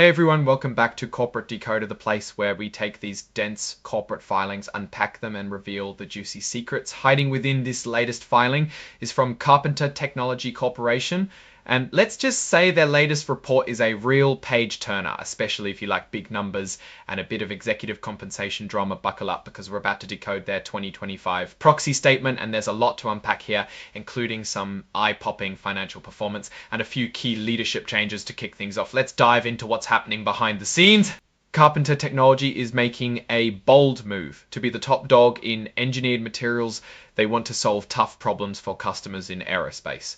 Hey everyone, welcome back to Corporate Decoder, the place where we take these dense corporate filings, unpack them, and reveal the juicy secrets. Hiding within this latest filing is from Carpenter Technology Corporation. And let's just say their latest report is a real page turner, especially if you like big numbers and a bit of executive compensation drama. Buckle up because we're about to decode their 2025 proxy statement, and there's a lot to unpack here, including some eye-popping financial performance and a few key leadership changes to kick things off. Let's dive into what's happening behind the scenes. Carpenter Technology is making a bold move to be the top dog in engineered materials. They want to solve tough problems for customers in aerospace.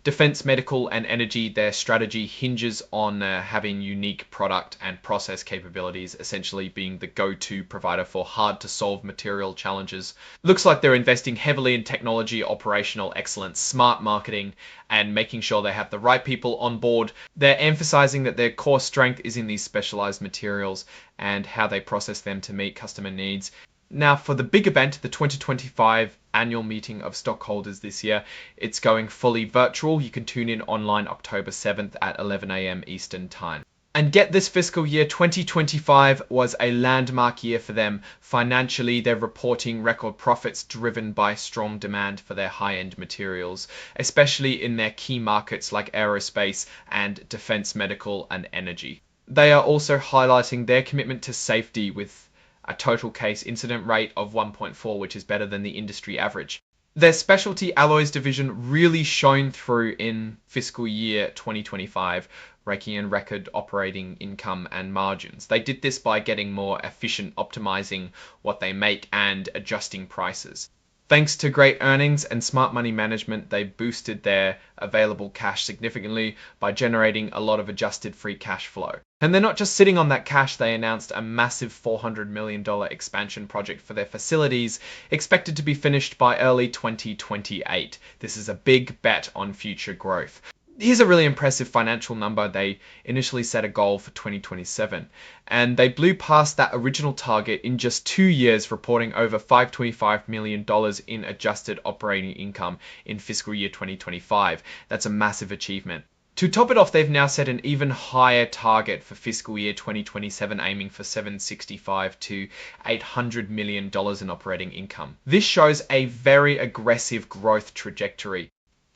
Defense, medical, and energy, their strategy hinges on having unique product and process capabilities, essentially being the go-to provider for hard-to-solve material challenges. Looks like they're investing heavily in technology, operational excellence, smart marketing, and making sure they have the right people on board. They're emphasizing that their core strength is in these specialized materials and how they process them to meet customer needs. Now, for the big event, the 2025 annual meeting of stockholders this year, it's going fully virtual. You can tune in online October 7th at 11 a.m. Eastern Time. And get this, fiscal year 2025 was a landmark year for them. Financially, they're reporting record profits driven by strong demand for their high-end materials, especially in their key markets like aerospace and defense, medical, and energy. They are also highlighting their commitment to safety with a total case incident rate of 1.4, which is better than the industry average. Their specialty alloys division really shone through in fiscal year 2025, raking in record operating income and margins. They did this by getting more efficient, optimizing what they make and adjusting prices. Thanks to great earnings and smart money management, they boosted their available cash significantly by generating a lot of adjusted free cash flow. And they're not just sitting on that cash. They announced a massive $400 million expansion project for their facilities, expected to be finished by early 2028. This is a big bet on future growth. Here's a really impressive financial number. They initially set a goal for 2027, and they blew past that original target in just 2 years, reporting over $525 million in adjusted operating income in fiscal year 2025. That's a massive achievement. To top it off, they've now set an even higher target for fiscal year 2027, aiming for $765 to $800 million in operating income. This shows a very aggressive growth trajectory.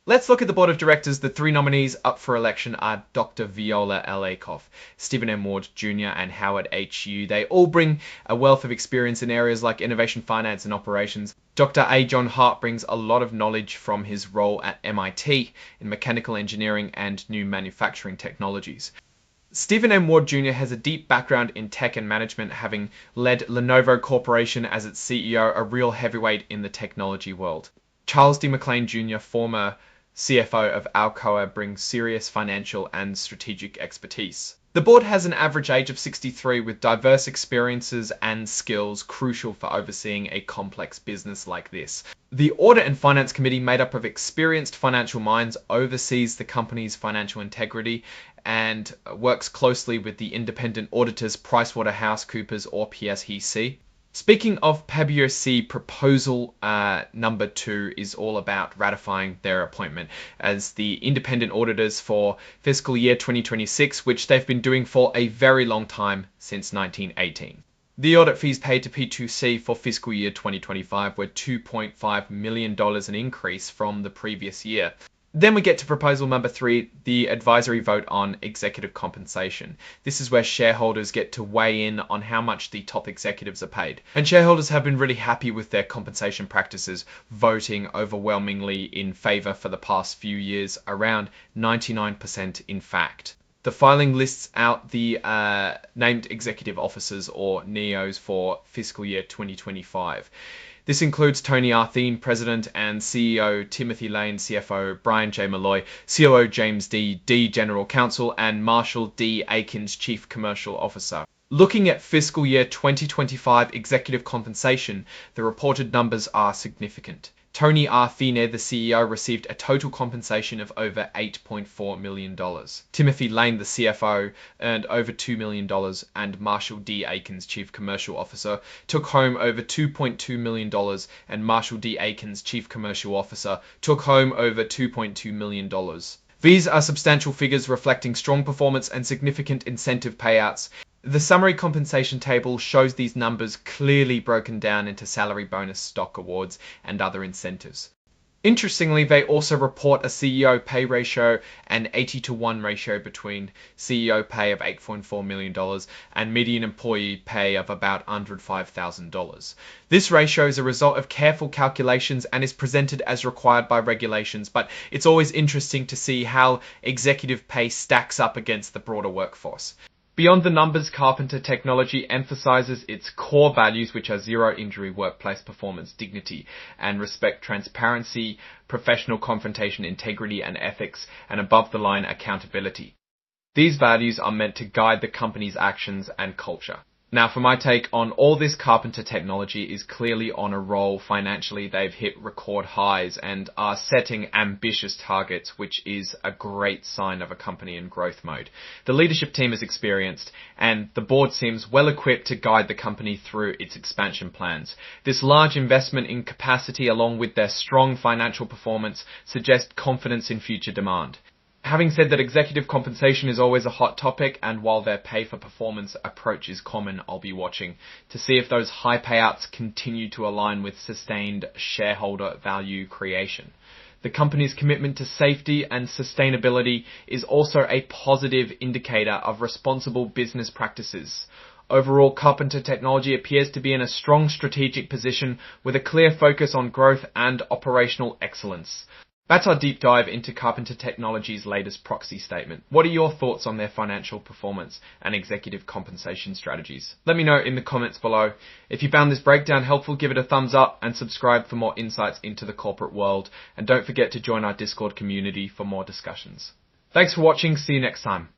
Let's look at the board of directors. The three nominees up for election are Dr. Viola L. Akoff, Stephen M. Ward Jr., and Howard H. Yu. They all bring a wealth of experience in areas like innovation, finance, and operations. Dr. A. John Hart brings a lot of knowledge from his role at MIT in mechanical engineering and new manufacturing technologies. Stephen M. Ward Jr. has a deep background in tech and management, having led Lenovo Corporation as its CEO, a real heavyweight in the technology world. Charles D. McLean Jr., former CFO of Alcoa, brings serious financial and strategic expertise. The board has an average age of 63 with diverse experiences and skills crucial for overseeing a complex business like this. The Audit and Finance Committee, made up of experienced financial minds, oversees the company's financial integrity and works closely with the independent auditors PricewaterhouseCoopers or PwC. Speaking of PwC, proposal number 2 is all about ratifying their appointment as the independent auditors for fiscal year 2026, which they've been doing for a very long time, since 1918. The audit fees paid to P2C for fiscal year 2025 were $2.5 million, an increase from the previous year. Then we get to proposal number 3, the advisory vote on executive compensation. This is where shareholders get to weigh in on how much the top executives are paid. And shareholders have been really happy with their compensation practices, voting overwhelmingly in favor for the past few years, around 99% in fact. The filing lists out the named executive officers or NEOs for fiscal year 2025. This includes Tony Arthine, President and CEO, Timothy Lane, CFO, Brian J. Malloy, COO James D. General Counsel, and Marshall D. Akins, Chief Commercial Officer. Looking at fiscal year 2025 executive compensation, the reported numbers are significant. Tony Arthine, the CEO, received a total compensation of over $8.4 million. Timothy Lane, the CFO, earned over $2 million, and Marshall D. Akins, Chief Commercial Officer, took home over $2.2 million, and Marshall D. Akins, Chief Commercial Officer, took home over $2.2 million. These are substantial figures reflecting strong performance and significant incentive payouts. The summary compensation table shows these numbers clearly broken down into salary, bonus, stock awards, and other incentives. Interestingly, they also report a CEO pay ratio and 80-to-1 ratio between CEO pay of $8.4 million and median employee pay of about $105,000. This ratio is a result of careful calculations and is presented as required by regulations, but it's always interesting to see how executive pay stacks up against the broader workforce. Beyond the numbers, Carpenter Technology emphasizes its core values, which are zero injury workplace performance, dignity and respect, transparency, professional confrontation, integrity and ethics, and above the line accountability. These values are meant to guide the company's actions and culture. Now, for my take on all this, Carpenter Technology is clearly on a roll financially. They've hit record highs and are setting ambitious targets, which is a great sign of a company in growth mode. The leadership team is experienced and the board seems well equipped to guide the company through its expansion plans. This large investment in capacity, along with their strong financial performance, suggests confidence in future demand. Having said that, executive compensation is always a hot topic, and while their pay-for-performance approach is common, I'll be watching to see if those high payouts continue to align with sustained shareholder value creation. The company's commitment to safety and sustainability is also a positive indicator of responsible business practices. Overall, Carpenter Technology appears to be in a strong strategic position with a clear focus on growth and operational excellence. That's our deep dive into Carpenter Technology's latest proxy statement. What are your thoughts on their financial performance and executive compensation strategies? Let me know in the comments below. If you found this breakdown helpful, give it a thumbs up and subscribe for more insights into the corporate world. And don't forget to join our Discord community for more discussions. Thanks for watching. See you next time.